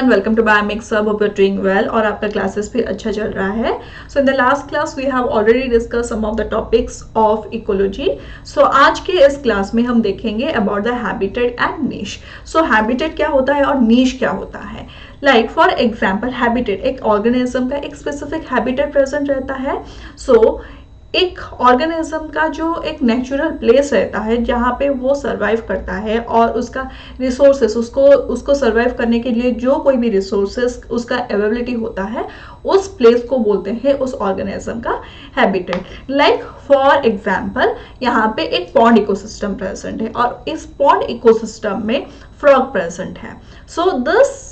Everyone, welcome to Biomics Hub. Hope you are doing well और आपका classes भी अच्छा चल रहा है। So in the last class we have already discuss some of the topics of ecology. सो आज के इस क्लास में हम देखेंगे about the habitat and niche. So habitat क्या होता है और नीश क्या होता है। लाइक फॉर एग्जाम्पल, हैबिटेट एक ऑर्गेनिज्म का एक स्पेसिफिक हैबिटेट प्रेजेंट रहता है। सो एक ऑर्गेनिज्म का जो एक नेचुरल प्लेस रहता है जहाँ पे वो सरवाइव करता है और उसका रिसोर्सेस उसको सरवाइव करने के लिए जो कोई भी रिसोर्सेस उसका अवेलेबिलिटी होता है उस प्लेस को बोलते हैं उस ऑर्गेनिज्म का हैबिटेट। लाइक फॉर एग्जांपल, यहाँ पे एक पॉन्ड इकोसिस्टम प्रेजेंट है और इस पॉन्ड इकोसिस्टम में फ्रॉग प्रेजेंट है। So this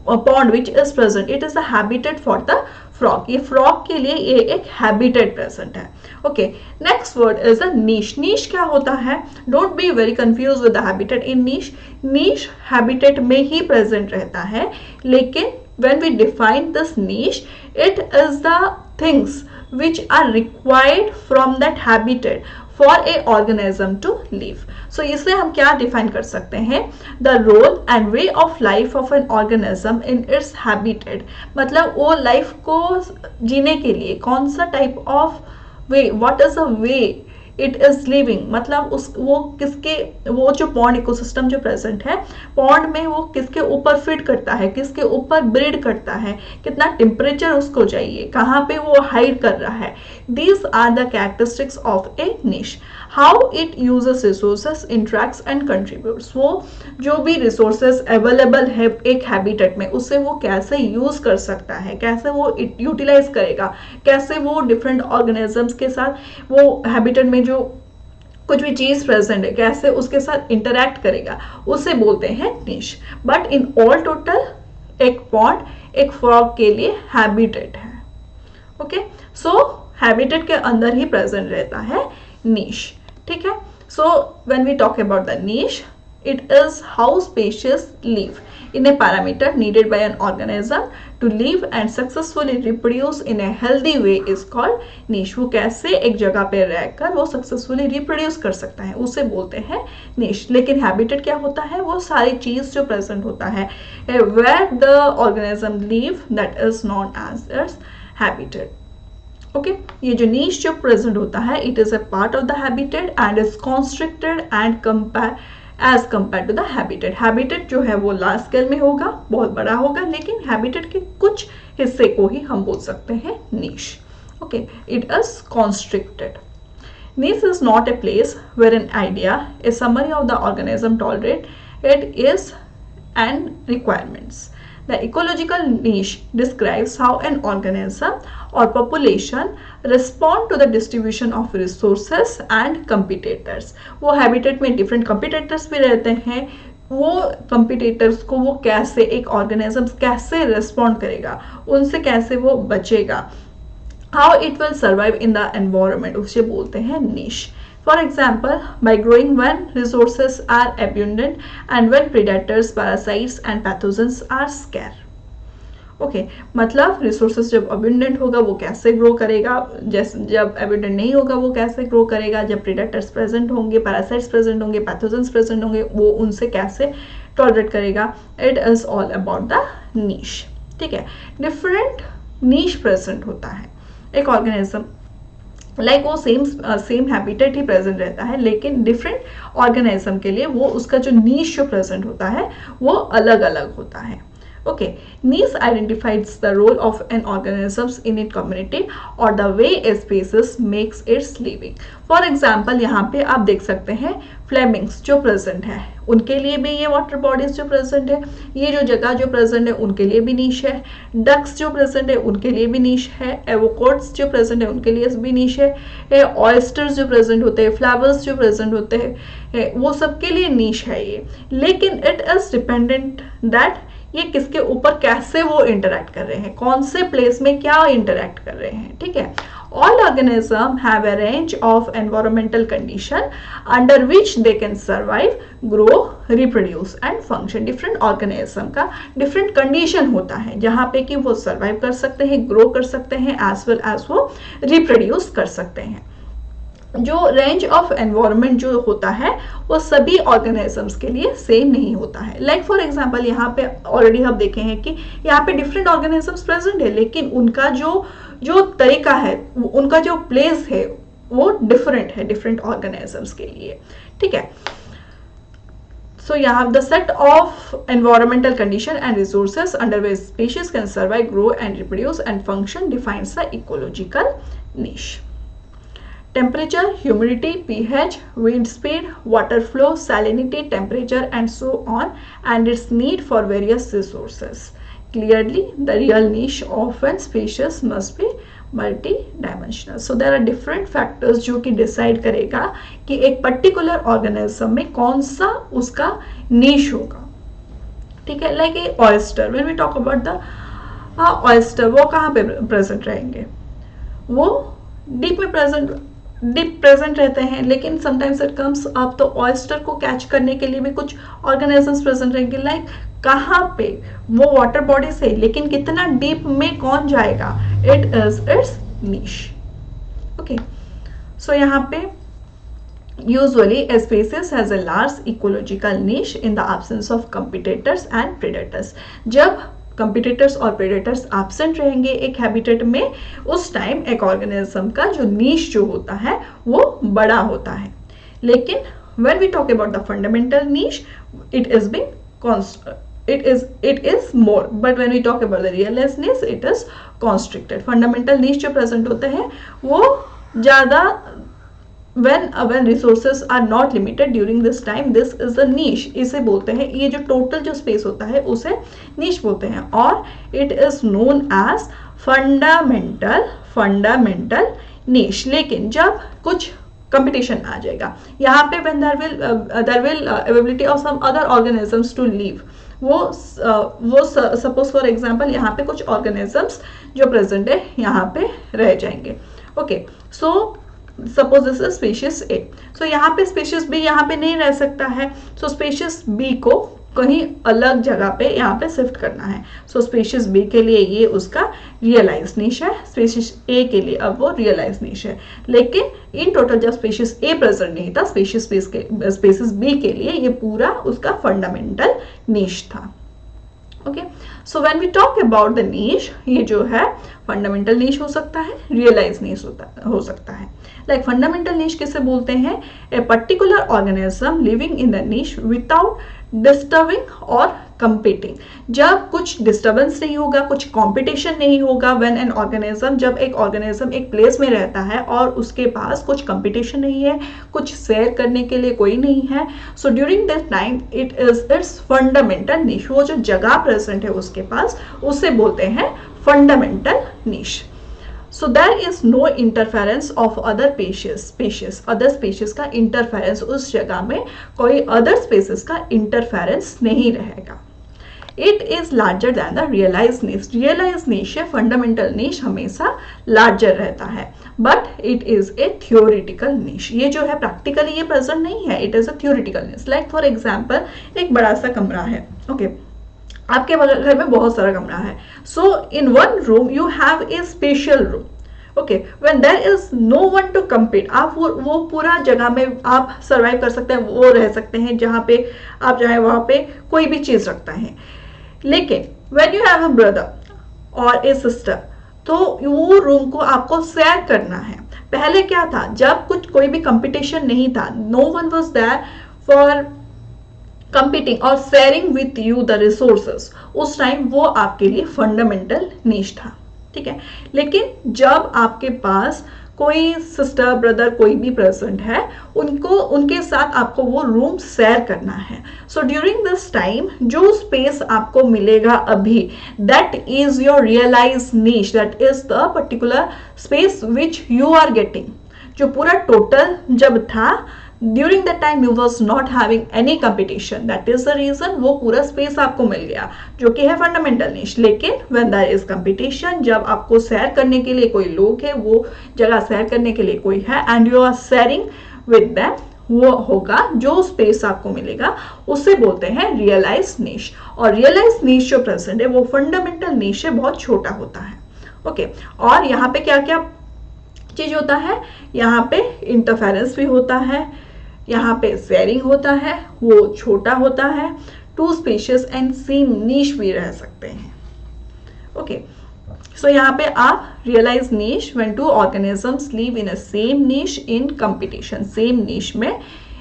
pond which is present, it is the habitat for the frog. ये फ्रॉग के लिए ये एक हैबिटेट प्रेजेंट है। Okay, next word is a niche. Niche क्या होता है? Don't be very confuse with the habitat in niche. Niche habitat में ही प्रेजेंट रहता है, लेकिन when we define this niche, it is the things which are required from that habitat for a organism to live. So इसे हम क्या define कर सकते हैं? The role and way of life of an organism in its habitat. मतलब वो life को जीने के लिए कौन सा type of way, what is a way it is living, मतलब वो जो पॉन्ड इकोसिस्टम जो प्रेजेंट है, पॉन्ड में वो किसके ऊपर फिट करता है, किसके ऊपर ब्रीड करता है, कितना टेम्परेचर उसको चाहिए, कहाँ पे वो हाइड कर रहा है। These are the characteristics of a niche. How it uses resources, interacts and contributes. वो जो भी रिसोर्सेस अवेलेबल है एक हैबिटेट में, उससे वो कैसे यूज कर सकता है, कैसे वो यूटिलाइज करेगा, कैसे वो डिफरेंट ऑर्गेनिजम्स के साथ वो हैबिटेट में जो कुछ भी चीज प्रेजेंट है कैसे उसके साथ इंटरैक्ट करेगा, उसे बोलते हैं निश। बट इन ऑल टोटल एक पॉन्ड एक फ्रॉग के लिए हैबिटेट है। ओके, सो हैबिटेट के अंदर ही प्रेजेंट रहता है निश। ठीक है, so when we talk about the niche, it is how species live in a parameter needed by an organism to live and successfully reproduce in a healthy way is called niche। वो कैसे एक जगह पे रहकर वो successfully reproduce कर सकता है उसे बोलते हैं निश। लेकिन हैबिटेट क्या होता है? वो सारी चीज जो प्रेजेंट होता है where the organism live, that is known as its habitat। Okay, ये जो नीश जो प्रेजेंट होता है, it is a part of the habitat and is constricted and as compare to the habitat. Habitat जो है वो लार्ज स्केल में होगा, बहुत बड़ा होगा, लेकिन हैबिटेट के कुछ हिस्से को ही हम बोल सकते हैं niche. Okay, it is constricted. Niche is not a place where an idea, a summary of the organism tolerated is and requirements. The ecological niche describes how an organism or population respond to the distribution of resources and competitors. वो habitat में different competitors भी रहते हैं, वो competitors को वो कैसे एक organism कैसे respond करेगा, उनसे कैसे वो बचेगा, how it will survive in the environment, उसे बोलते हैं niche. For example, by growing when resources are abundant and when predators, parasites and pathogens are scarce. Okay, मतलब रिसोर्सेज जब अबंडेंट होगा वो कैसे ग्रो करेगा, जैसे जब अबंडेंट नहीं होगा वो कैसे ग्रो करेगा, जब प्रेडेटर्स प्रेजेंट होंगे, पैरासाइट्स प्रेजेंट होंगे, पैथोजेंस प्रेजेंट होंगे, वो उनसे कैसे टॉलरेट करेगा। It is all about the नीश। ठीक है, डिफरेंट नीश प्रेजेंट होता है एक ऑर्गेनिज्म, लाइक वो सेम हैबिटेट ही प्रेजेंट रहता है, लेकिन डिफरेंट ऑर्गेनिज्म के लिए वो उसका जो नीश जो प्रेजेंट होता है वो अलग अलग होता है। Okay, niche identifies the role of an organism in its community or the way a species makes its living. For example, यहाँ पे आप देख सकते हैं फ्लेमिंग्स जो प्रेजेंट है, उनके लिए भी ये वाटर बॉडीज जो प्रेजेंट है, ये जो जगह जो प्रेजेंट है उनके लिए भी नीश है। डक्स जो प्रेजेंट है उनके लिए भी नीश है। एवोकॉड्स जो प्रेजेंट है उनके लिए भी नीश है। ऑयस्टर्स जो प्रेजेंट होते हैं, फ्लावर्स जो प्रेजेंट होते हैं, वो सबके लिए नीश है ये। लेकिन इट इज डिपेंडेंट दैट ये किसके ऊपर कैसे वो इंटरैक्ट कर रहे हैं, कौन से प्लेस में क्या इंटरैक्ट कर रहे हैं। ठीक है, all organisms have a range of environmental condition under which they can survive, grow, reproduce and function. different organism का different condition होता है जहाँ पे कि वो survive कर सकते हैं, grow कर सकते हैं, as well as वो reproduce कर सकते हैं। जो रेंज ऑफ एनवायरनमेंट जो होता है वो सभी ऑर्गेनिजम्स के लिए सेम नहीं होता है। लाइक फॉर एग्जांपल यहाँ पे ऑलरेडी हम देखे हैं कि यहाँ पे डिफरेंट ऑर्गेनिजम्स प्रेजेंट है, लेकिन उनका जो जो तरीका है, उनका जो प्लेस है वो डिफरेंट है डिफरेंट ऑर्गेनिजम्स के लिए, ठीक है। So you have the set of environmental condition and resources under which species can survive, grow and reproduce and function defines the ecological niche. Temperature, humidity, pH, wind speed, water flow, salinity, temperature and so on, and its need for various resources. Clearly, the real niche of a species must be multi dimensional. So there are different factors जो कि decide करेगा कि एक particular organism में कौन सा उसका नीश होगा, ठीक है। Like a oyster, when we talk about the oyster, वो कहाँ पे प्रेजेंट रहेंगे, वो डीप में प्रेजेंट रहते हैं, लेकिन समटाइम्स इट कम्स अप तो ऑयस्टर को कैच करने के लिए भी कुछ ऑर्गेनिजम्स प्रेजेंट रहेंगे। लाइक कहाँ पे, वो वाटर बॉडी से, लेकिन कितना डीप में कौन जाएगा, it is it's niche, okay. So यहाँ पे usually a species has a large ecological niche in the absence of competitors and predators. जब कंपिटिटर्स और प्रेडेटर्स एब्सेंट रहेंगे एक हैबिटेट में, उस टाइम एक ऑर्गेनिज्म का जो नीश जो होता है वो बड़ा होता है। लेकिन when we talk about the fundamental niche, it is being it is more, but when we talk about the realized niche, it is constricted. Fundamental niche जो प्रेजेंट होते हैं वो ज़्यादा when resources are not limited during this time, this is the niche, इसे बोलते हैं, ये जो टोटल जो स्पेस होता है उसे niche बोलते हैं, और it is known as fundamental niche। लेकिन जब कुछ कंपटीशन आ जाएगा यहाँ पे, when there will ability of some other organisms to live, वो सपोज फॉर एग्जाम्पल यहाँ पे कुछ ऑर्गेनिजम्स जो प्रेजेंट है यहाँ पे रह जाएंगे, okay. So suppose this is species A, so यहाँ पे स्पीशीज बी यहाँ पे नहीं रह सकता है, सो स्पीशीज बी को कहीं अलग जगह पे यहाँ पे शिफ्ट करना है। सो स्पीशीज बी के लिए ये उसका रियलाइज नीश है, स्पीशीज ए के लिए अब वो रियलाइज नीश है। लेकिन इन टोटल जब स्पीशीज ए प्रेजेंट नहीं था, स्पीशीज बी के लिए ये पूरा उसका फंडामेंटल नीश था, okay. So when we talk about the niche, ये जो है फंडामेंटल नीश हो सकता है, रियलाइज नीश हो सकता है। लाइक फंडामेंटल नीश किसे बोलते हैं, a particular organism living in the niche without disturbing और कंपीटिंग। जब कुछ डिस्टर्बेंस नहीं होगा, कुछ कंपटीशन नहीं होगा, व्हेन एन ऑर्गेनिज्म, जब एक ऑर्गेनिज्म एक प्लेस में रहता है और उसके पास कुछ कंपटीशन नहीं है, कुछ शेयर करने के लिए कोई नहीं है, so during that time it is it's fundamental niche. वो जो जगह प्रेजेंट है उसके पास, उसे बोलते हैं fundamental niche. So there is no interference of other species, other species का interference, उस जगह में कोई other species का interference नहीं रहेगा। It is larger than the realized niche. Realized niche है, fundamental niche हमेशा larger रहता है, but it is a theoretical niche. ये जो है practically ये present नहीं है, it is a theoretical niche. Like for example, एक बड़ा सा कमरा है, okay, आपके घर में बहुत सारा कमरा है, so in one room you have a special room, okay. When there is no one to compete, आप वो पूरा जगह में आप सर्वाइव कर सकते हैं, वो रह सकते हैं जहाँ पे आप चाहे वहाँ पे कोई भी चीज रखते हैं। लेकिन when you have a brother और ए सिस्टर, तो वो रूम को आपको शेयर करना है। पहले क्या था, जब कोई भी कंपटीशन नहीं था, no one was there for competing और sharing with you the resources, उस टाइम वो आपके लिए फंडामेंटल नीश था, ठीक है। लेकिन जब आपके पास कोई सिस्टर ब्रदर कोई भी प्रेजेंट है, उनके साथ आपको वो रूम शेयर करना है, सो ड्यूरिंग दिस टाइम जो स्पेस आपको मिलेगा अभी, that is your realize niche, that is the particular space which you are getting. जो पूरा टोटल जब था, during that time you was not having any competition, that is the reason वो पूरा स्पेस आपको मिल गया, जो कि है फंडामेंटल नीश। लेकिन व्हेन देयर इज कंपटीशन, जब आपको शेयर करने के लिए कोई लोग है, वो जगह शेयर करने के लिए कोई है, and you are sharing with them, वो होगा जो स्पेस आपको मिलेगा उसे बोलते हैं रियलाइज नीश। और रियलाइज नीश जो प्रेजेंट है वो फंडामेंटल नीश से बहुत छोटा होता है, ओके। और यहाँ पे क्या क्या चीज होता है, यहाँ पे इंटरफेरेंस भी होता है, यहाँ पे शेयरिंग होता है, वो छोटा होता है, two species and same niche भी रह सकते हैं। ओके, सो यहाँ पे आप realize niche when two organisms live in a same niche in competition. Same niche में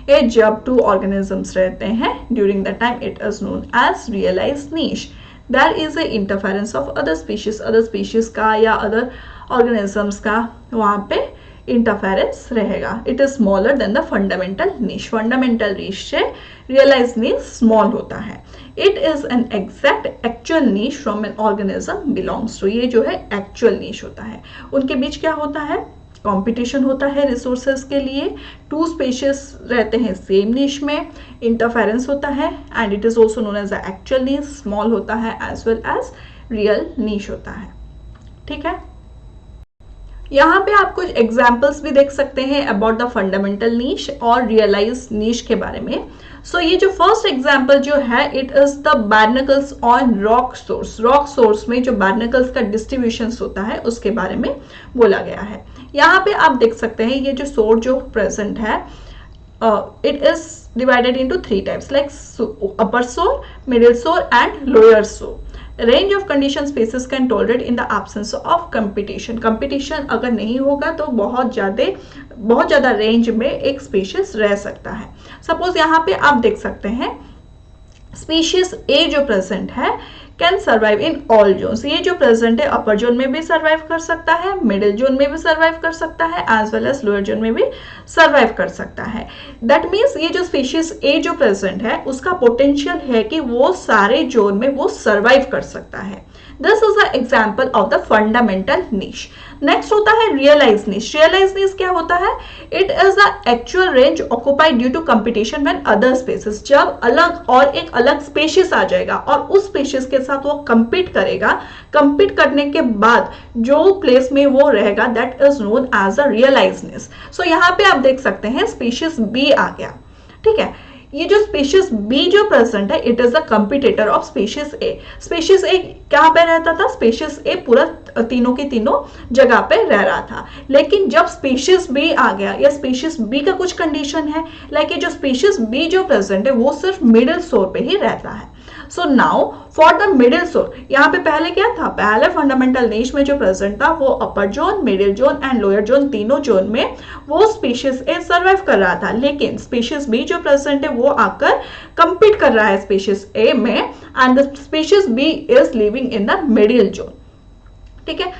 जब टू ऑर्गेनिजम्स रहते हैं during the time it is known as realize niche. There is a interference of other species का या other organisms का वहाँ पे interference रहेगा। It is smaller than the fundamental niche. Fundamental niche से रियलाइज नीश स्मॉल होता है। It is an exact actual niche from an organism belongs to. ये जो है एक्चुअल नीश होता है। उनके बीच क्या होता है, कंपटीशन होता है रिसोर्सेज के लिए, टू स्पीशीज रहते हैं सेम नीश में, इंटरफेरेंस होता है and it is also known as the actual niche, small होता है as well as real niche होता है। ठीक है, यहाँ पे आप कुछ एग्जाम्पल्स भी देख सकते हैं अबाउट द फंडामेंटल नीश और रियलाइज नीश के बारे में। सो ये जो फर्स्ट एग्जाम्पल जो है it is the barnacles on rock shores. Rock shores में जो बार्नकल्स का डिस्ट्रीब्यूशन होता है उसके बारे में बोला गया है। यहाँ पे आप देख सकते हैं ये जो सोर जो प्रेजेंट है it is divided into three types like upper sore, middle sore and lower sore. Range of condition species can tolerate in the absence of competition. Competition अगर नहीं होगा तो बहुत ज़्यादा रेंज में एक स्पीशीज रह सकता है। सपोज यहाँ पे आप देख सकते हैं स्पीशीज ए जो प्रेजेंट है can survive in all zones. ये जो प्रेजेंट है अपर जोन में भी सर्वाइव कर सकता है, मिडिल जोन में भी सर्वाइव कर सकता है as well as lower zone में भी सर्वाइव कर सकता है। दैट मीन्स ये जो स्पीशीज ए जो प्रेजेंट है उसका पोटेंशियल है कि वो सारे जोन में वो सर्वाइव कर सकता है। This is a example of the fundamental niche. Next होता है रियलाइज नीश। रियलाइज नीश क्या होता है, it is the actual range occupied due to competition when other species. जब अलग और एक अलग स्पीशीज आ जाएगा और उस स्पीशीज के साथ वो कंपीट करेगा, कंपीट करने के बाद जो प्लेस में वो रहेगा that is known as a realize niche. So यहाँ पे आप देख सकते हैं स्पीशीज बी आ गया। ठीक है, ये जो स्पीशीज बी जो प्रेजेंट है it is the competitor of species A. Species A कहाँ पे रहता था, स्पीशीज ए पूरा तीनों की तीनों जगह पे रह रहा था। लेकिन जब स्पीशीज बी आ गया या स्पीशीज बी का कुछ कंडीशन है लाइक ये जो स्पीशीज बी जो प्रेजेंट है वो सिर्फ मिडिल सोर पे ही रहता है। So now for the middle सोर, यहाँ पे पहले क्या था, पहले फंडामेंटल नीश में जो प्रेजेंट था वो अपर zone, middle zone and lower zone तीनों जोन में वो स्पीशीज ए सर्वाइव कर रहा था। लेकिन स्पीशीज बी जो प्रेजेंट है वो आकर कंपीट कर रहा है स्पीशीज ए में and the species B is living in the middle zone. ठीक है,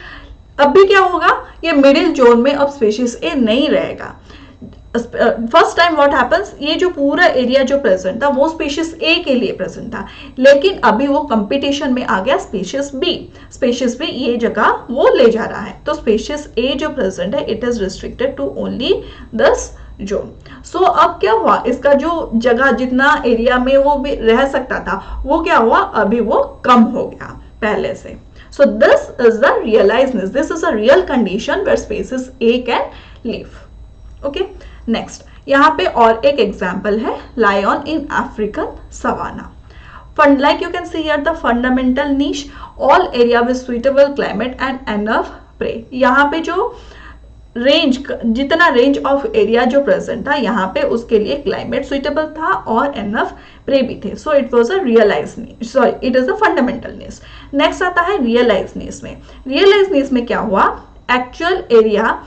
अभी क्या होगा, ये मिडिल जोन में अब स्पीशीज ए नहीं रहेगा। फर्स्ट टाइम व्हाट हैपेंस, ये जो पूरा एरिया जो प्रेजेंट था वो स्पीशीज ए के लिए प्रेजेंट था, लेकिन अभी वो कंपटीशन में आ गया स्पीशीज बी। स्पीशीज बी ये जगह वो ले जा रहा है, तो स्पीशीज ए जो प्रेजेंट है it is restricted to only this zone. So अब क्या हुआ, इसका जो जगह जितना एरिया में वो भी रह सकता था वो क्या हुआ, अभी वो कम हो गया पहले से। So this is the realizeness. This is a real condition where species A can live. Okay. Next, यहाँ पे और एक example है lion in African savanna. Like you can see here the fundamental niche, all area with suitable climate and enough prey. यहाँ पे जो range जितना range of area जो प्रेजेंट था यहाँ पे उसके लिए क्लाइमेट सुइटेबल था और एनफ प्रे भी थे। So it was a realize niche, sorry it is a fundamental niche. Next आता है रियलाइज नीश में। रियलाइज नीश में क्या हुआ, actual area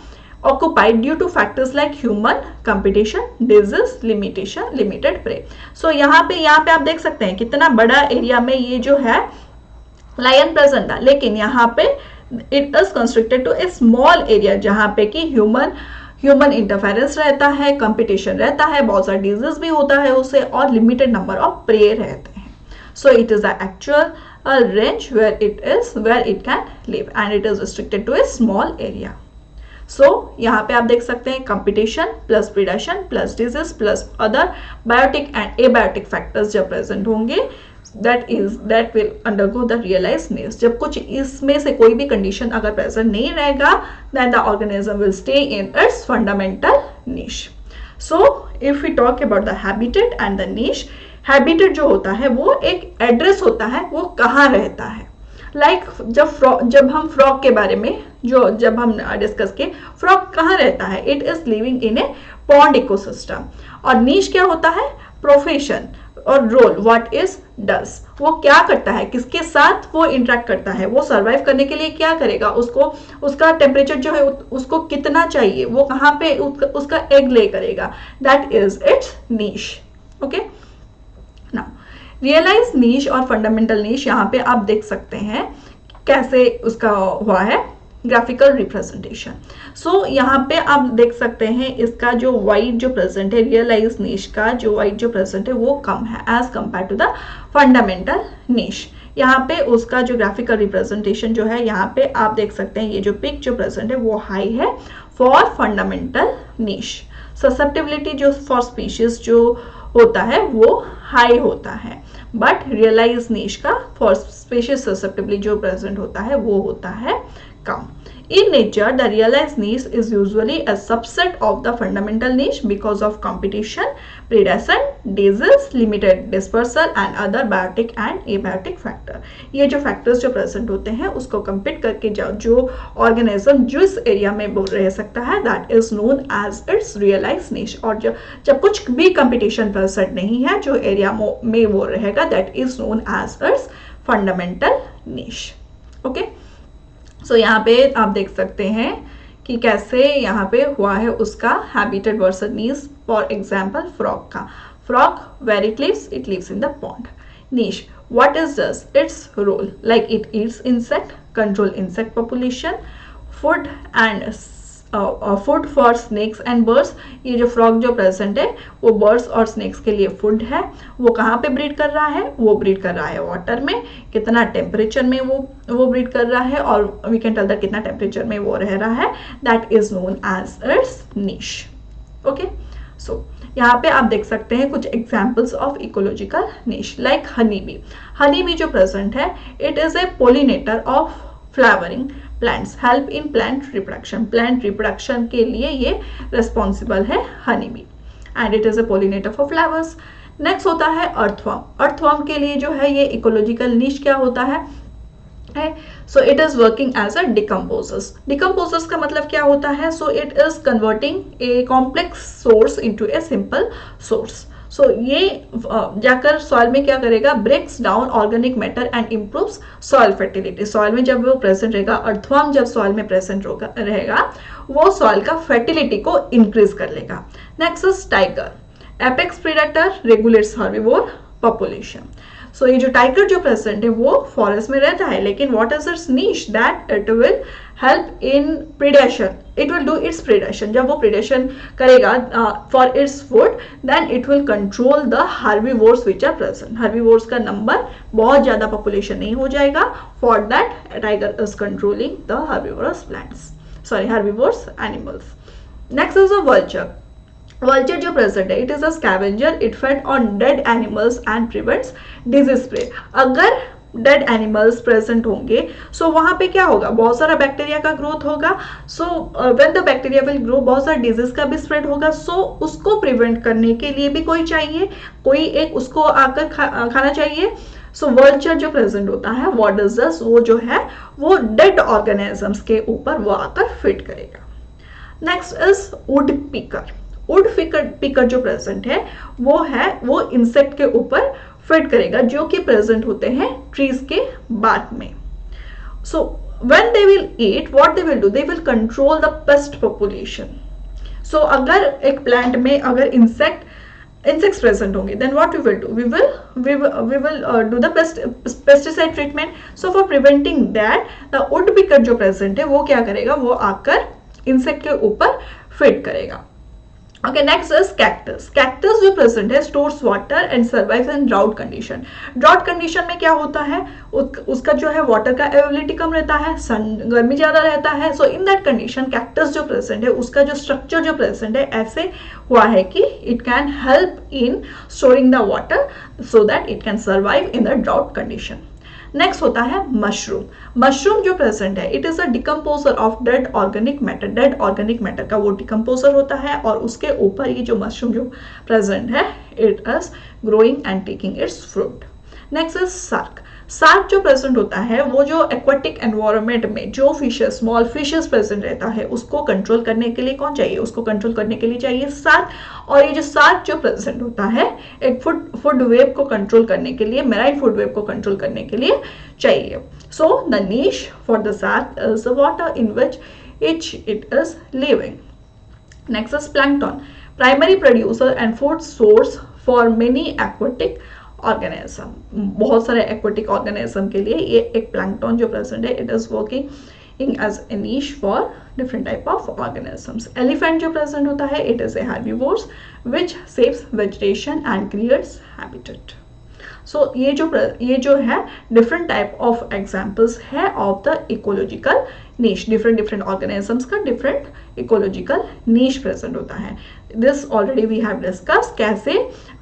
occupied due to factors like human competition, disease, limitation, limited prey. So यहाँ पे आप देख सकते हैं कितना बड़ा एरिया में ये जो है लायन प्रेजेंट था, लेकिन यहाँ पे it is constricted to a small area जहाँ पे कि ह्यूमन इंटरफेरेंस रहता है, कंपटीशन रहता है, बहुत सारा डिजीज भी होता है उससे और लिमिटेड नंबर ऑफ प्रे रहते हैं। So it is the actual range where it can live and it is restricted to a small area. So यहाँ पे आप देख सकते हैं competition plus predation plus disease plus other biotic and abiotic factors जब present होंगे that will undergo the realized niche. जब कुछ इसमें से कोई भी कंडीशन अगर प्रेजेंट नहीं रहेगा then the organism will stay in its fundamental niche. So if we talk about the habitat and the niche, habitat जो होता है वो एक एड्रेस होता है, वो कहाँ रहता है। लाइक जब हम फ्रॉग के बारे में जब हम डिस्कस किए, फ्रॉग कहाँ रहता है, it is living in A pond ecosystem. और नीश क्या होता है, प्रोफेशन और रोल, व्हाट इज डस, वो क्या करता है, किसके साथ वो इंटरेक्ट करता है, वो सरवाइव करने के लिए क्या करेगा, उसको उसका टेम्परेचर जो है उसको कितना चाहिए, वो कहाँ पे उसका एग ले करेगा, that is it's niche. Okay, now realize niche और फंडामेंटल नीश, यहाँ पे आप देख सकते हैं कैसे उसका हुआ है ग्राफिकल रिप्रेजेंटेशन। सो यहाँ पे आप देख सकते हैं इसका जो वाइट जो प्रेजेंट है, रियलाइज नीश का जो वाइट जो प्रेजेंट है वो कम है as compare to the fundamental niche. यहाँ पे उसका जो ग्राफिकल रिप्रेजेंटेशन जो है, यहाँ पे आप देख सकते हैं ये जो पिक जो प्रेजेंट है वो हाई है फॉर फंडामेंटल नीश। ससेप्टिबिलिटी जो फॉर स्पीशीज जो होता है वो हाई होता है, बट रियलाइज नीश का फॉर स्पीशीज ससेप्टिबिलिटी जो प्रेजेंट होता है वो होता है कम। In nature, the realized niche is usually a subset of the fundamental niche because of competition, predation, disease, limited dispersal and other biotic and abiotic factor. ये जो factors जो present होते हैं उसको compete करके जो organism जिस area में वो रह सकता है that is known as its realized niche। और जब कुछ भी competition present नहीं है जो area में वो रहेगा that is known as its fundamental niche। Okay? सो यहाँ पे आप देख सकते हैं कि कैसे यहाँ पे हुआ है उसका habitat versus niche. For example frog का, frog where it lives in the pond. Niche, what is this its role, like it eats insect, control insect population, food and food for snakes and birds. ये जो frog जो present है वो birds और snacks के लिए food है। वो कहाँ पे ब्रीड कर रहा है, वो ब्रीड कर रहा है वाटर में, कितना टेम्परेचर में वो ब्रीड कर रहा है, और वी कैन टेल दैट कितना टेम्परेचर में वो रह रहा है, that is known as its niche. Okay, so यहाँ पे आप देख सकते हैं कुछ examples of ecological niche, like honey bee. Honey bee जो प्रेजेंट है it is a pollinator of flowering plants, help in plant reproduction. Plant reproduction के लिए ये रिस्पॉन्सिबल है honey bee, and it is a pollinator for flowers. Next होता है earthworm. Earthworm के लिए जो है ये इकोलॉजिकल नीश क्या होता है, so it is working as a decomposers. Decomposers का मतलब क्या होता है, so it is converting a complex source into a simple source. So ये जाकर सॉइल में क्या करेगा, breaks down organic matter and improves soil fertility. Soil में जब वो प्रेजेंट रहेगा, अर्थवर्म जब सॉइल में प्रेजेंट रहेगा वो सॉइल का फर्टिलिटी को इंक्रीज कर लेगा। Next is tiger, apex predator, regulates herbivore population. So ये जो टाइगर जो प्रेजेंट है वो फॉरेस्ट में रहता है, लेकिन what is it's niche, that it will help in predation, it will do its predation. जब वो प्रीडेशन करेगा for its food, then it will control the herbivores which are present. Herbivores का नंबर बहुत ज्यादा पॉपुलेशन नहीं हो जाएगा, for that tiger is controlling the herbivorous plants, sorry herbivores animals. Next is a vulture. Vulture जो present है it is a scavenger, it fed on dead animals and prevents disease spread. अगर dead animals present होंगे सो वहां पे क्या होगा, बहुत सारा बैक्टीरिया का ग्रोथ होगा। So when the bacteria will grow, बहुत सारा डिजीज का भी स्प्रेड होगा। सो उसको प्रिवेंट करने के लिए भी कोई चाहिए, कोई एक उसको आकर खाना चाहिए। सो वल्चर जो प्रेजेंट होता है व्हाट इज दिस, वो जो है वो डेड ऑर्गेनिजम्स के ऊपर वो आकर फिट करेगा। Next is would picker. Would picker जो प्रेजेंट है वो इंसेक्ट के ऊपर फिट करेगा जो कि प्रेजेंट होते हैं ट्रीज के बार्क में। So when they will eat, what they will do, they will control the pest population. So अगर एक प्लांट में अगर इंसेक्ट्स प्रेजेंट होंगे, then what we will do, we will do the pesticide treatment. So for preventing that, the woodpecker जो present है वो क्या करेगा, वो आकर इंसेक्ट के ऊपर फिट करेगा। Okay, next is cactus. Cactus जो प्रेजेंट है stores water and survives in drought condition. Drought condition में क्या होता है, उसका जो है वाटर का अवेलेबिलिटी कम रहता है, गर्मी ज्यादा रहता है। So in that condition cactus जो प्रेजेंट है उसका जो स्ट्रक्चर जो प्रेजेंट है ऐसे हुआ है कि it can help in storing the water so that it can survive in the drought condition. Next होता है मशरूम। मशरूम जो प्रेजेंट है it is a decomposer of dead organic matter. Dead organic matter का वो decomposer होता है और उसके ऊपर ये जो मशरूम जो प्रेजेंट है it is growing and taking its fruit. Next is shark. Shark जो प्रेजेंट होता है वो जो एक्वाटिक एनवायरनमेंट में जो फिशेस, स्मॉल फिशेस प्रेजेंट रहता है उसको कंट्रोल करने के लिए कौन चाहिए, उसको कंट्रोल करने के लिए चाहिए सार्क। और ये जो सार्क जो प्रेजेंट होता है एक फूड वेब को कंट्रोल करने के लिए, मेराइन फूड वेब को कंट्रोल करने के लिए चाहिए। So the niche for the shark is the water in which it is living. Next is plankton, primary producer and food source for many aquatic organism. बहुत सारे aquatic organism के लिए ये एक plankton जो present है, it is working as a niche for different type of organisms. Elephant जो present होता है, it is a herbivores which saves vegetation and creates habitat. सो ये जो है डिफरेंट टाइप ऑफ एग्जाम्पल्स है of the ecological niche. Different organisms का different ecological niche present होता है। This already we have discuss कैसे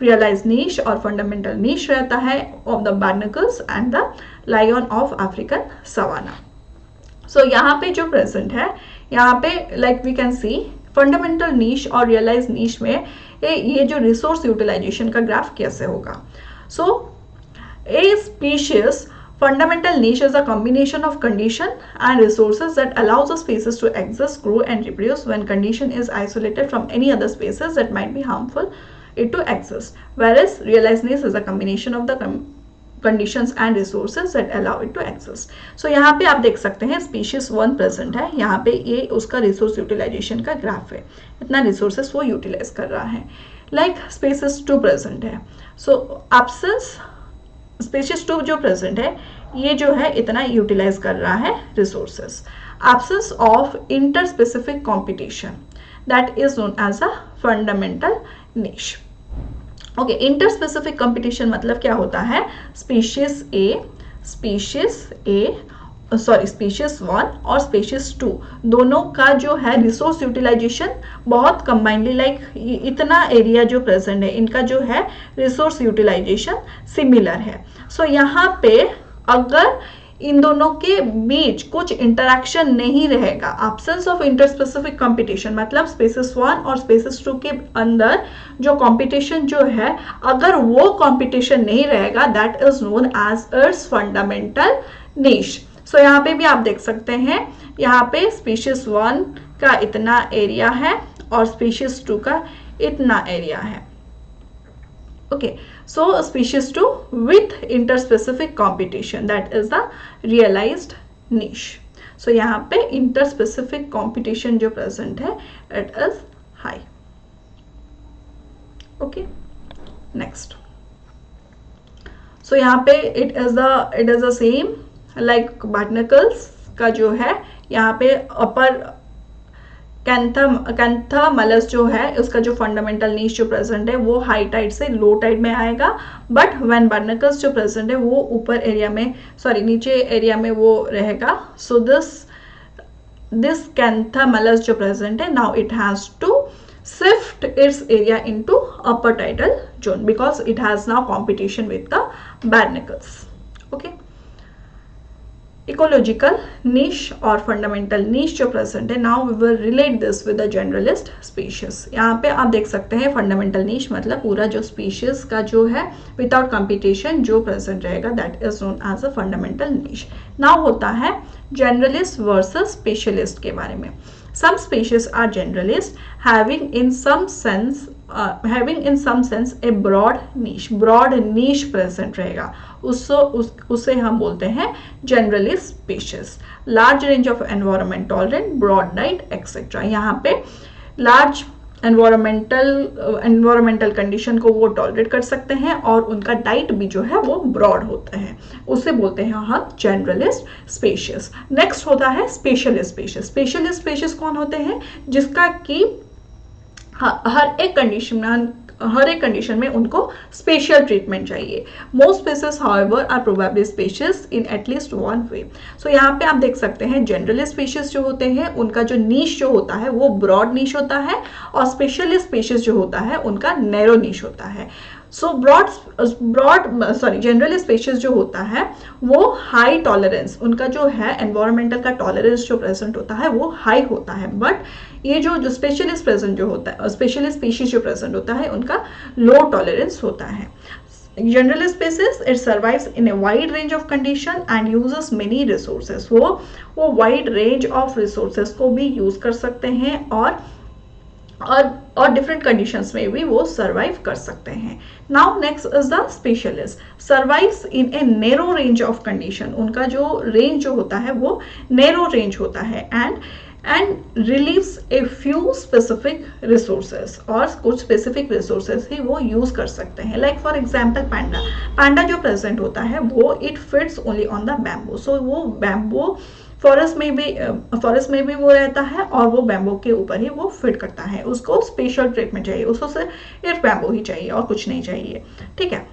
रियलाइज नीश और fundamental niche रहता है of the barnacles and the lion of African savanna. So यहाँ पे जो प्रेजेंट है, यहाँ पे like we can see fundamental niche और रियलाइज नीश में ये जो रिसोर्स यूटिलाइजेशन का ग्राफ कैसे होगा। So a species fundamental niche is a combination of condition and resources that allows the species to exist, grow and reproduce when condition is isolated from any other species that might be harmful it to exist, whereas realized niche is a combination of the conditions and resources that allow it to exist. So यहाँ पे आप देख सकते हैं species 1 present है, यहाँ पे ये उसका resource utilization का ग्राफ है, इतना resources वो utilize कर रहा है। Like species 2 present है, so absence species 2 जो present है ये जो है इतना यूटिलाइज कर रहा है resources. absence of interspecific competition that is known as a fundamental niche. Okay, interspecific competition मतलब क्या होता है, स्पीशीज स्पीशीज 1 और स्पीशीज 2 दोनों का जो है रिसोर्स यूटिलाइजेशन बहुत कंबाइंडली लाइक इतना एरिया जो प्रेजेंट है इनका जो है रिसोर्स यूटिलाइजेशन सिमिलर है। सो यहाँ पे अगर इन दोनों के बीच कुछ इंटरैक्शन नहीं रहेगा, एब्सेंस ऑफ इंटरस्पेसिफिक कंपटीशन मतलब स्पेसिस 1 और स्पेसिस 2 के अंदर जो कंपटीशन जो है अगर वो कंपटीशन नहीं रहेगा that is known as its fundamental niche. So यहाँ पे भी आप देख सकते हैं, यहाँ पे स्पीशीज 1 का इतना एरिया है और स्पीशीज 2 का इतना एरिया है। Okay, so species 2 with interspecific competition that is the realized niche. So यहाँ पे interspecific competition जो present है it is high. Okay, next. So यहाँ पे it is the same like barnacles का जो है यहाँ पे upper कैंथामलस जो है उसका जो फंडामेंटल नीश जो प्रेजेंट है वो हाई टाइड से लो टाइड में आएगा, बट व्हेन बार्नकल्स जो प्रेजेंट है वो ऊपर एरिया में नीचे एरिया में वो रहेगा। सो दिस कैंथामलस जो प्रेजेंट है now it has to shift its area into upper tidal zone because it has now competition with the barnacles. Okay, ecological niche और फंडामेंटल नीश जो प्रेजेंट है now we will relate this with the generalist species. यहाँ पे आप देख सकते हैं fundamental नीश मतलब पूरा जो स्पीशीज का जो है विदाउट कंपटीशन जो प्रेजेंट रहेगा that is known as a fundamental niche. Now होता है जनरलिस्ट वर्सेस स्पेशलिस्ट के बारे में। Some species are generalist, having in some sense a broad niche present रहेगा, उसे हम बोलते हैं generalist species. Large range of environment tolerant, broad diet, etc. यहाँ पे large एनवायरमेंटल कंडीशन को वो टॉलरेट कर सकते हैं और उनका डाइट भी जो है वो ब्रॉड होता है, उसे बोलते हैं हम जनरलिस्ट स्पीशीज। नेक्स्ट होता है स्पेशलिस्ट स्पीशीज। स्पेशलिस्ट स्पीशीज कौन होते हैं, जिसका कि हर एक कंडीशन में उनको स्पेशल ट्रीटमेंट चाहिए। Most species however are probably species in at least one way. So यहाँ पे आप देख सकते हैं जनरलिस्ट स्पीशीज जो होते हैं उनका जो नीश जो होता है वो ब्रॉड नीश होता है और स्पेशलिस्ट स्पीशीज जो होता है उनका नैरो नीश होता है। सो जनरलिस्ट स्पीशीज जो होता है वो हाई टॉलरेंस, उनका जो है एनवायरमेंटल का टॉलरेंस जो प्रेजेंट होता है वो हाई होता है, बट ये जो स्पेशलिस्ट प्रेजेंट जो होता है, स्पेशलिस्ट स्पीशीज जो प्रेजेंट होता है उनका लो टॉलरेंस होता है। General species it survives in a wide range of condition and uses many resources, वो वाइड रेंज ऑफ रिसोर्सेज को भी यूज कर सकते हैं और डिफरेंट कंडीशंस में भी वो सर्वाइव कर सकते हैं. Now next is the specialist, survives in a narrow range of condition. उनका जो रेंज जो होता है वो नैरो रेंज होता है and relieves a few specific resources, और कुछ स्पेसिफिक रिसोर्सेज ही वो यूज कर सकते हैं. लाइक फॉर एग्जाम्पल पैंडा जो प्रेजेंट होता है वो it fits only on the bamboo. So वो बैम्बू फॉरेस्ट में भी वो रहता है और वो बैम्बू के ऊपर ही वो फिट करता है. उसको स्पेशल ट्रीटमेंट चाहिए, उसको सिर्फ बैम्बू ही चाहिए और कुछ नहीं चाहिए. ठीक है.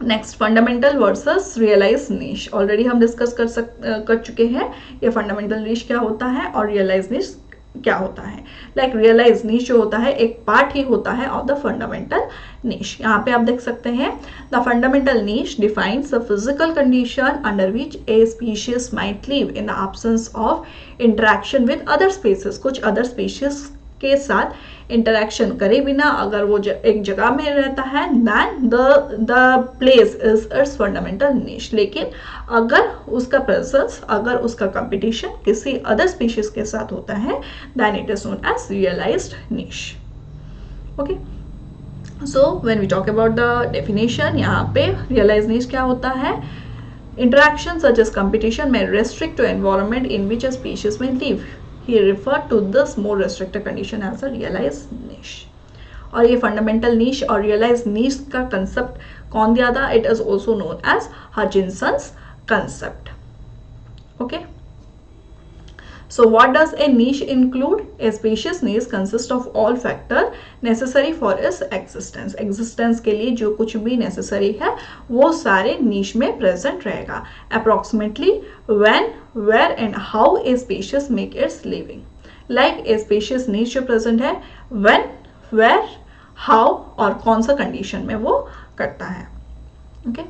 नेक्स्ट, फंडामेंटल वर्सेस रियलाइज नीश. ऑलरेडी हम डिस्कस कर चुके हैं ये फंडामेंटल नीश क्या होता है और रियलाइज नीश क्या होता है. लाइक रियलाइज नीश जो होता है एक पार्ट ही होता है ऑफ द फंडामेंटल नीश. यहाँ पे आप देख सकते हैं the fundamental niche defines the physical condition under which A species might live in the absence of interaction with other species. कुछ अदर स्पीशीज के साथ इंटरेक्शन करे बिना अगर वो एक जगह में रहता है, then the place is it's fundamental niche. लेकिन अगर उसका प्रेजेंस, अगर उसका कंपटीशन किसी अदर स्पीशीज के साथ होता है, then it is known as realized niche. Okay, so when we talk about the definition, यहाँ पे रियलाइज्ड नीश क्या होता है? इंटरेक्शन सच एज कंपटीशन में restrict to environment in which a species may live. He referred to this more restricted condition as a realized niche. और ये fundamental niche और realised नीश का कंसेप्ट कौन दिया था? It is also known as Hutchinson's concept. Okay, so what does a niche include? A species niche consists of all factor necessary for its existence. Existence के लिए जो कुछ भी necessary है वो सारे niche में present रहेगा. Approximately when, where and how a species make its living. Like a species niche जो present है when, where, how और कौन सा condition में वो करता है. Okay?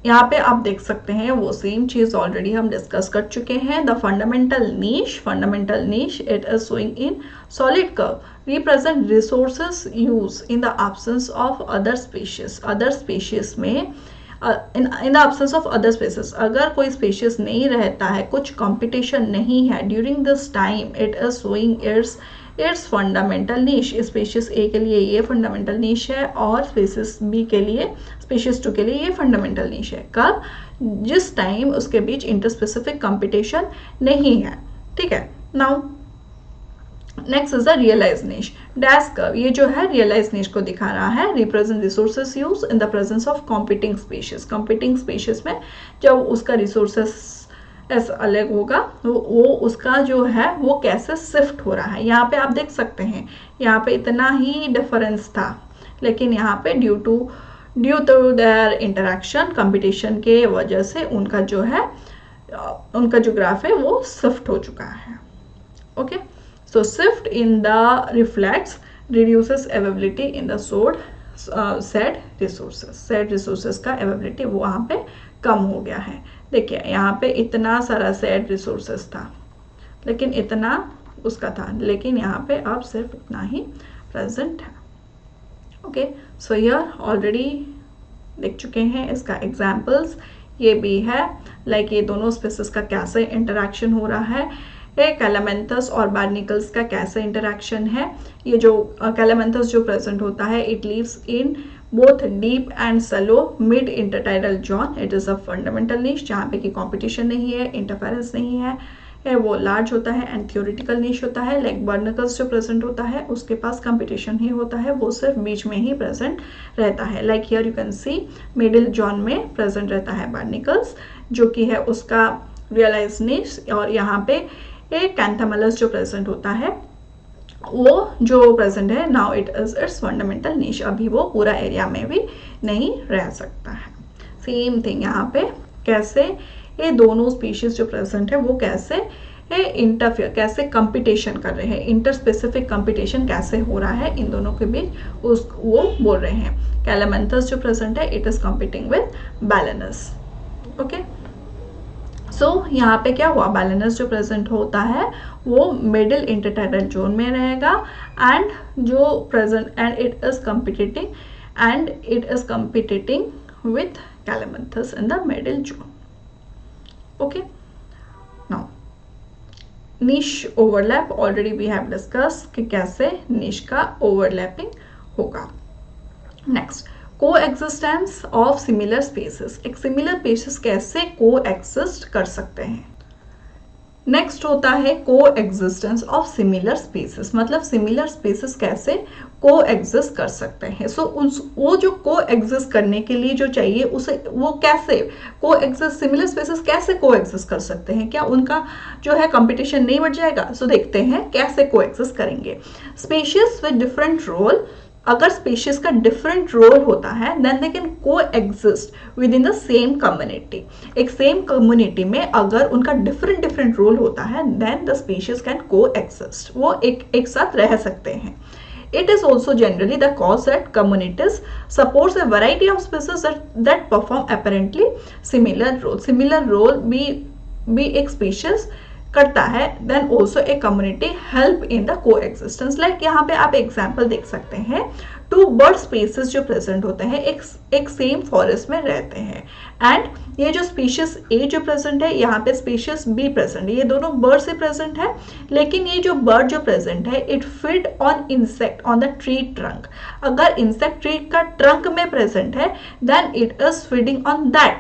यहाँ पे आप देख सकते हैं वो सेम चीज ऑलरेडी हम डिस्कस कर चुके हैं. The fundamental niche it is showing in solid curve represent resources use in the absence of other species में in the absence of other species. अगर कोई स्पीशीज नहीं रहता है, कुछ कंपटीशन नहीं है, during this time it is showing its fundamental niche. Species A के लिए ये फंडामेंटल नीश है और स्पीशीज बी के लिए, स्पीशीज 2 के लिए ये फंडामेंटल नीश है. कब? जिस टाइम उसके बीच इंटरस्पेसिफिक कंपटीशन नहीं है. ठीक है. Now next is the realize niche. Dash curve ये जो है रियलाइज नीश को दिखा रहा है. Represent resources use in the presence of competing species. Competing species में जब उसका रिसोर्सेस अलग होगा वो उसका जो है वो कैसे शिफ्ट हो रहा है. यहाँ पे आप देख सकते हैं यहाँ पे इतना ही डिफरेंस था, लेकिन यहाँ पे due to their interaction, competition के वजह से उनका जो है उनका जो ग्राफ है वो शिफ्ट हो चुका है. Okay, so shift in the reflects reduces availability in the said resources का अवेलेबिलिटी वो वहाँ पे कम हो गया है. देखिए यहाँ पे इतना सारा सेड रिसोर्सेस था, लेकिन इतना उसका था, लेकिन यहाँ पे अब सिर्फ इतना ही प्रेजेंट है. ओके, सो हियर ऑलरेडी देख चुके हैं इसका एग्जांपल्स. ये भी है लाइक ये दोनों स्पीसीज का कैसे इंटरेक्शन हो रहा है. कैलामेंथस और बार्निकल्स का कैसे इंटरेक्शन है. ये जो कैलामेंथस जो प्रेजेंट होता है it lives in both deep and shallow mid intertidal zone. It is a fundamental niche जहाँ पे कि कंपटीशन नहीं है, इंटरफेरेंस नहीं है, वो लार्ज होता है एंड थ्योरेटिकल नीश होता है. लाइक बार्निकल्स जो प्रेजेंट होता है उसके पास कंपटीशन ही होता है, वो सिर्फ बीच में ही प्रेजेंट रहता है. Like here you can see middle zone में प्रेजेंट रहता है बार्निकल्स जो कि है उसका रियलाइज नीश. और यहाँ पे एक कैंथामेलस जो प्रेजेंट होता है वो जो प्रेजेंट है now it is it's fundamental niche. अभी वो पूरा एरिया में भी नहीं रह सकता है. सेम थिंग यहाँ पे कैसे ये दोनों स्पीशीज जो प्रेजेंट है वो कैसे इंटरफेयर, कैसे कंपटीशन कर रहे हैं, इंटर स्पेसिफिक कंपटीशन कैसे हो रहा है इन दोनों के बीच, वो बोल रहे हैं. कैलामेंथस जो प्रेजेंट है it is competing with Balanus. Okay, so यहाँ पे क्या हुआ, बैलेनस जो प्रेजेंट होता है वो मिडिल इंटरटाइडल जोन में रहेगा एंड जो present and it is competing and it is competing with Calamenthus in the middle zone. Okay, now niche overlap already we have discussed कि कैसे niche का overlapping होगा. Next, coexistence of similar spaces. एक similar spaces कैसे coexist कर सकते हैं. Next होता है को एग्जिस्टेंस ऑफ सिमिलर स्पेसेस, मतलब सिमिलर स्पेसेस कैसे को एग्जिस्ट कर सकते हैं. सो वो जो को एग्जिस्ट करने के लिए जो चाहिए उसे वो कैसे को एग्जिस्ट, सिमिलर स्पेसेस कैसे को एग्जिस्ट कर सकते हैं, क्या उनका जो है कंपटीशन नहीं बढ़ जाएगा. सो देखते हैं कैसे को एग्जिस्ट करेंगे. स्पेशियस विद डिफरेंट रोल, अगर स्पेशियस का डिफरेंट रोल होता है देन दे कैन को exist with in the same community. एक सेम कम्युनिटी में अगर उनका डिफरेंट रोल होता है देन द स्पेशियस कैन को एग्जिस्ट, वो एक साथ रह सकते हैं. It is also generally the cause that communities supports a variety of species that perform apparently similar roles. Similar role भी एक species करता है, then also a community help in the coexistence. Like यहाँ पे आप example देख सकते हैं, टू बर्ड स्पीसीज जो प्रेजेंट होते हैं एक सेम फॉरेस्ट में रहते हैं, एंड ये जो स्पीशीज ए जो प्रेजेंट है यहाँ पे स्पीशीज बी प्रेजेंट है, ये दोनों बर्ड से प्रेजेंट है. लेकिन ये जो बर्ड जो प्रेजेंट है it feed on insect on the tree trunk. अगर इंसेक्ट ट्री का ट्रंक में प्रेजेंट है then it is feeding on that.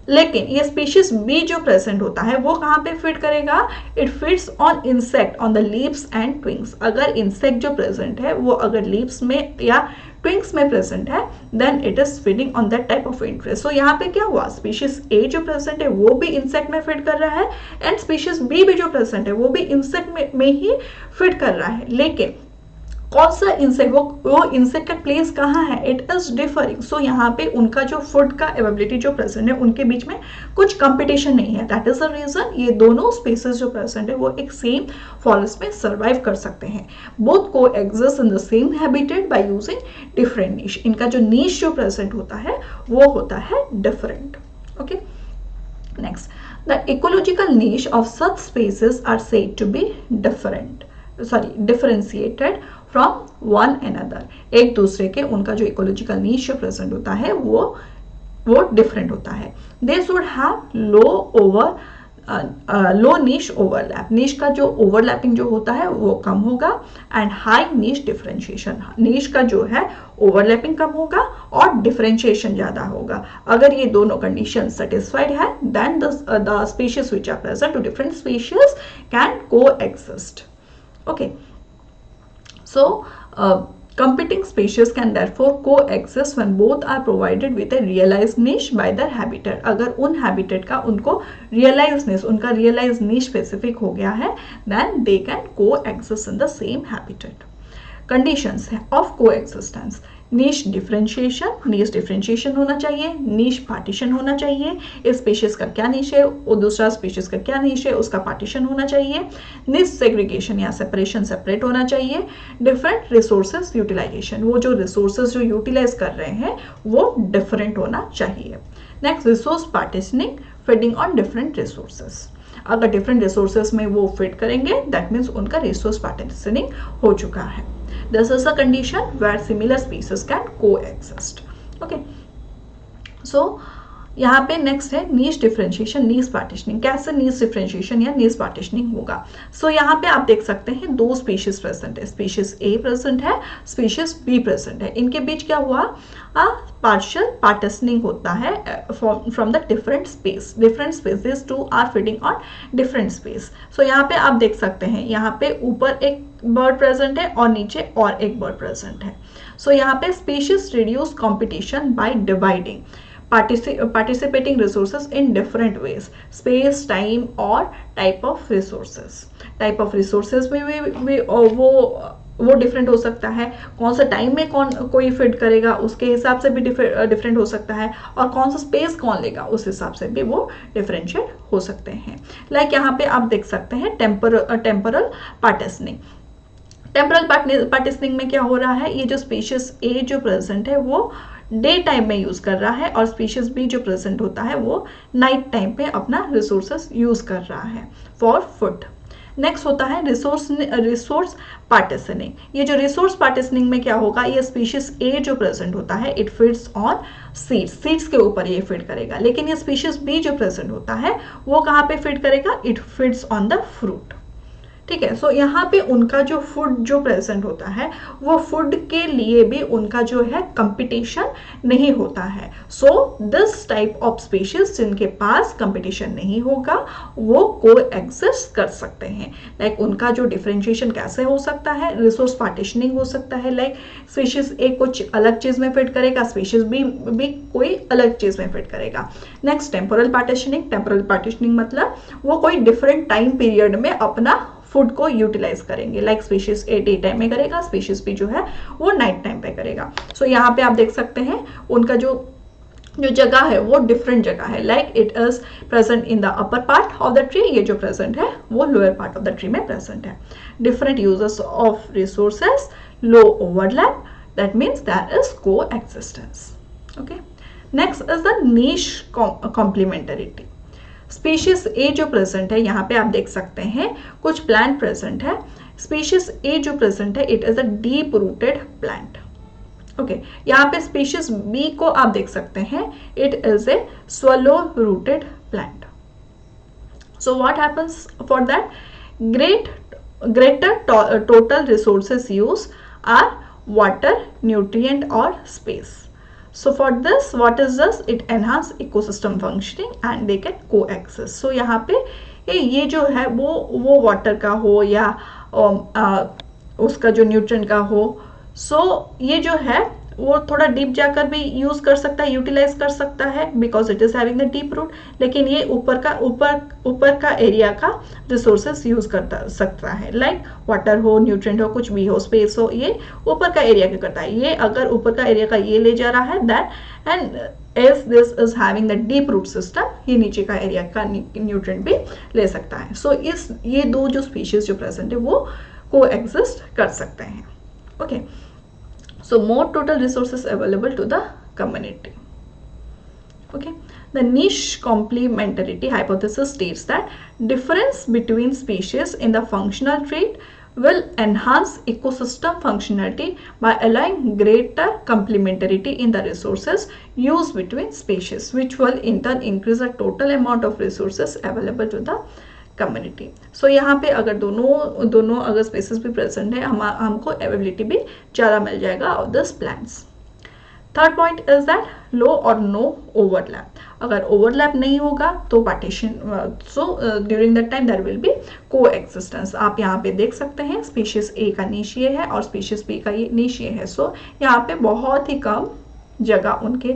लेकिन ये स्पीशीज बी जो प्रेजेंट होता है वो कहाँ पे फीड करेगा, it feeds on insect on the leaves and twigs. अगर इंसेक्ट जो प्रेजेंट है वो अगर लीव्स में या ट्विंग्स में प्रेजेंट है then it is feeding on that type of इंटरेस्ट. सो यहाँ पे क्या हुआ, स्पीशीज ए जो प्रेजेंट है वो भी इंसेक्ट में फीड कर रहा है एंड स्पीशीज बी भी जो प्रेजेंट है वो भी इंसेक्ट में ही फीड कर रहा है. लेकिन कौन सा इंसेक्ट, वो इंसेक्ट का प्लेस कहाँ है, इट इज डिफरिंग. सो यहाँ पे उनका जो फूड का अवेलेबिलिटी जो प्रेजेंट है उनके बीच में कुछ कंपटीशन नहीं है. दैट इज द रीजन ये दोनों स्पेसेस जो प्रेजेंट है वो एक सेम फॉरेस्ट में सर्वाइव कर सकते हैं. Both coexist in the same habitat by using different niche. इनका जो नीश जो प्रेजेंट होता है वो होता है different. Okay, next, the ecological niche of such spaces are said to be differentiated from one another. एक दूसरे के उनका जो इकोलॉजिकल नीश जो प्रेजेंट होता है वो डिफरेंट होता है. They should have low niche overlap. Niche का जो ओवरलैपिंग जो होता है वो कम होगा and high niche differentiation. Niche का जो है ओवरलैपिंग कम होगा और डिफरेंशिएशन ज्यादा होगा. अगर ये दोनों कंडीशन सेटिस्फाइड है then the species which are present two different species can coexist. Okay, so competing species can therefore coexist when both are provided with a realized niche by their habitat. अगर उन habitat का उनको उनका realized niche specific हो गया है then they can coexist in the same habitat. Conditions of coexistence: niche differentiation होना चाहिए, नीश पार्टीशन होना चाहिए. इस स्पीशीज का क्या नीश है और दूसरा स्पीशीज का क्या नीश है उसका पार्टीशन होना चाहिए. नीश सेग्रीगेशन या सेपरेशन सेपरेट होना चाहिए. डिफरेंट रिसोर्सेज यूटिलाइजेशन, वो जो रिसोर्सेज जो यूटिलाइज कर रहे हैं वो डिफरेंट होना चाहिए. Next, resource partitioning, feeding on different resources. अगर डिफरेंट रिसोर्सेज में वो फिट करेंगे दैट मीन्स उनका रिसोर्स पार्टीशनिंग हो चुका है. This is a condition where similar species can coexist. Okay. So यहाँ पे नेक्स्ट है नीश डिफरेंशिएशन, नीश पार्टीशनिंग. कैसे नीश डिफरेंशिएशन या नीश पार्टीशनिंग होगा. सो यहाँ पे आप देख सकते हैं दो स्पीशीज प्रेजेंट है, स्पीशीज ए प्रेजेंट है, स्पीशीज बी प्रेजेंट है. इनके बीच क्या हुआ, पार्शियल पार्टीशनिंग होता है from the different spaces to are feeding on different space. So यहाँ पे आप देख सकते हैं यहाँ पे ऊपर एक बर्ड प्रेजेंट है और नीचे और एक बर्ड प्रेजेंट है. सो यहाँ पे species reduce competition by dividing participating resources in different ways, space, time और type of resources. Type of resources में वो डिफरेंट हो सकता है. कौन सा टाइम में कोई फिट करेगा उसके हिसाब से भी डिफरेंट हो सकता है और कौन सा स्पेस कौन लेगा उस हिसाब से भी वो डिफरेंशिएट हो सकते हैं. लाइक यहाँ पे आप देख सकते हैं टेम्परल पार्टीशनिंग. टेम्परल पार्टीशनिंग में क्या हो रहा है, ये जो स्पीशीज ए जो प्रेजेंट है वो डे टाइम में यूज कर रहा है और स्पीशीज बी जो प्रेजेंट होता है वो नाइट टाइम पे अपना रिसोर्सेस यूज कर रहा है फॉर फूड. नेक्स्ट होता है रिसोर्स पार्टीशनिंग। ये जो रिसोर्स पार्टीशनिंग में क्या होगा, ये स्पीशीज ए जो प्रेजेंट होता है इट फीड्स ऑन सीड्स के ऊपर ये फीड करेगा, लेकिन ये स्पीशीज बी जो प्रेजेंट होता है वो कहाँ पे फीड करेगा, it feeds on the fruit. ठीक है, सो यहाँ पे उनका जो फूड जो प्रेजेंट होता है वो फूड के लिए भी उनका जो है कंपटीशन नहीं होता है। So this type of species जिनके पास कंपटीशन नहीं होगा वो को एग्जिस्ट कर सकते हैं। लाइक उनका जो डिफरेंशिएशन कैसे हो सकता है, रिसोर्स पार्टीशनिंग हो सकता है। लाइक स्पीशीज ए कुछ अलग चीज में फिट करेगा, स्पीशीज बी कोई अलग चीज में फिट करेगा। Next temporal partitioning. Temporal partitioning मतलब वो कोई डिफरेंट टाइम पीरियड में अपना फूड को यूटिलाइज करेंगे। Like species a day time में करेगा, स्पीशीज बी जो है वो नाइट टाइम पे करेगा। सो यहाँ पे आप देख सकते हैं उनका जो जगह है वो डिफरेंट जगह है। Like it is present in the upper part of the tree, ये जो प्रेजेंट है वो lower part of the tree में प्रेजेंट है। Different uses of resources, low overlap, that means there is coexistence. Okay, next is the niche complementarity. Species A जो present है, यहाँ पे आप देख सकते हैं कुछ प्लांट प्रेजेंट है। स्पीशीज ए जो प्रेजेंट है it is a deep rooted plant. Okay, यहाँ पे स्पीशीज बी को आप देख सकते हैं it is A स्वलो rooted plant. So what happens for that, greater total resources use are water, nutrient or space. So for this, what is this? It enhance ecosystem functioning and they can coexist. So यहाँ पे ये जो है वो water का हो या उसका जो न्यूट्रिएंट का हो, सो ये जो है वो थोड़ा डीप जाकर भी यूज कर सकता है, यूटिलाइज कर सकता है because it is having the deep root. लेकिन ये ऊपर का एरिया का रिसोर्सेस यूज कर सकता है। लाइक वाटर हो, न्यूट्रिएंट हो, कुछ भी हो, स्पेस हो, ये ऊपर का एरिया क्या करता है, ये अगर ऊपर का एरिया का ये ले जा रहा है that and as this is having the deep root system, ये नीचे का एरिया का न्यूट्रिएंट भी ले सकता है। सो ये दो जो स्पीशीज जो प्रेजेंट है वो को एग्जिस्ट कर सकते हैं। Okay, so more total resources available to the community. Okay, the niche complementarity hypothesis states that difference between species in the functional trait will enhance ecosystem functionality by allowing greater complementarity in the resources used between species, which will in turn increase the total amount of resources available to the community. So यहाँ पे अगर दोनों अगर spaces भी present है हमको availability भी ज़्यादा मिल जाएगा of this plants. Third point is that low और नो ओवरलैप। अगर ओवरलैप नहीं होगा तो partition, so during that time there will be coexistence. आप यहाँ पे देख सकते हैं स्पीशीज ए का नीश ये है और स्पीशीज बी का ये नीश ये है। सो यहाँ पे बहुत ही कम जगह उनके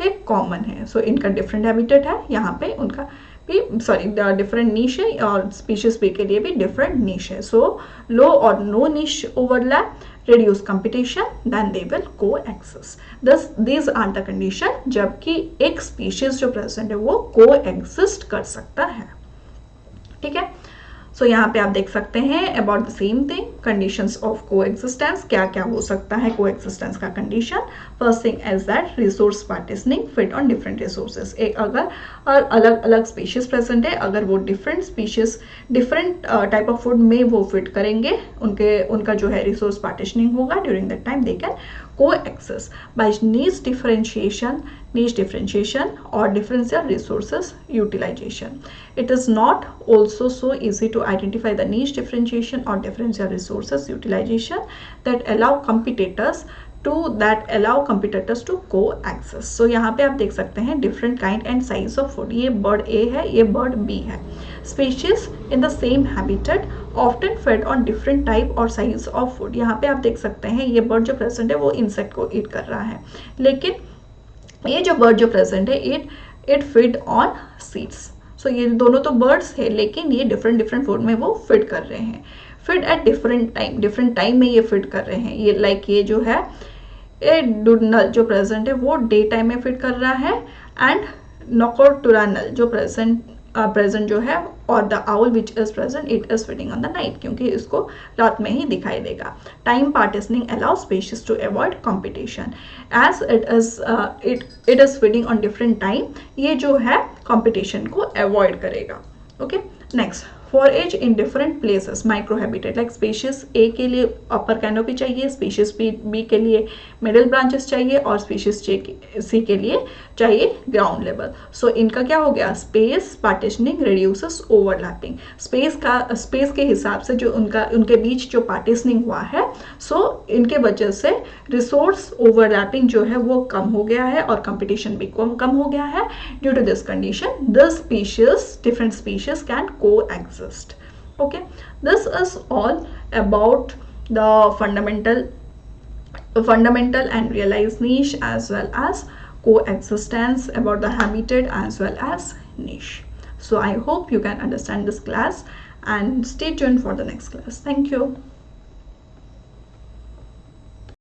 एक कॉमन है। सो इनका डिफरेंट हैबिटेट है, यहाँ पे उनका डिफरेंट नीश है और स्पीशीज बी के लिए भी डिफरेंट नीश है। सो लो और no niche overlap, reduce competition, then they will coexist. These are the condition जबकि एक स्पीशीज जो प्रेजेंट है वो coexist कर सकता है। ठीक है, सो यहाँ पे आप देख सकते हैं about the same thing, conditions of coexistence, क्या क्या हो सकता है कोएग्जिस्टेंस का condition. First thing is that resource partitioning fit on different resources. एक अगर अलग अलग स्पीशीज प्रेजेंट है, अगर वो different species different type of food में वो फिट करेंगे, उनका जो है रिसोर्स पार्टीशनिंग होगा, during that time they can coexist by niche differentiation or differential resources utilization. It is not also so easy to identify the niche differentiation or differential resources utilization that allow competitors to coexist. So यहाँ पे आप देख सकते हैं different kind and size of food. ये bird A है, ये bird B है. Species in the same habitat often fed on different type और size of food. यहाँ पे आप देख सकते हैं ये bird जो present है वो insect को eat कर रहा है, लेकिन ये जो bird जो present है it feed on seeds. So ये दोनों तो birds है लेकिन ये different food में वो feed कर रहे हैं, feed at different time में ये feed कर रहे हैं। ये like ये जो है ए डुडनल जो प्रेजेंट है वो डे टाइम में फिट कर रहा है एंड नोकोटुरानल जो प्रेजेंट जो है और the owl which is present it is fitting on the night, क्योंकि इसको रात में ही दिखाई देगा। Time partitioning allow species to avoid competition as it is fitting on different time, ये जो है कंपटीशन को अवॉइड करेगा। Okay, next forage in different places, microhabitat, like species A के लिए upper canopy चाहिए, species B के लिए middle branches चाहिए और species C के लिए चाहिए ground level. So इनका क्या हो गया, space partitioning reduces overlapping. space के हिसाब से जो उनके बीच जो partitioning हुआ है, so इनके वजह से resource overlapping जो है वो कम हो गया है और competition भी कम हो गया है. Due to this condition, different species can coexist. Okay, this is all about the fundamental and realized niche as well as coexistence, about the habitat as well as niche. So I hope you can understand this class and stay tuned for the next class. Thank you.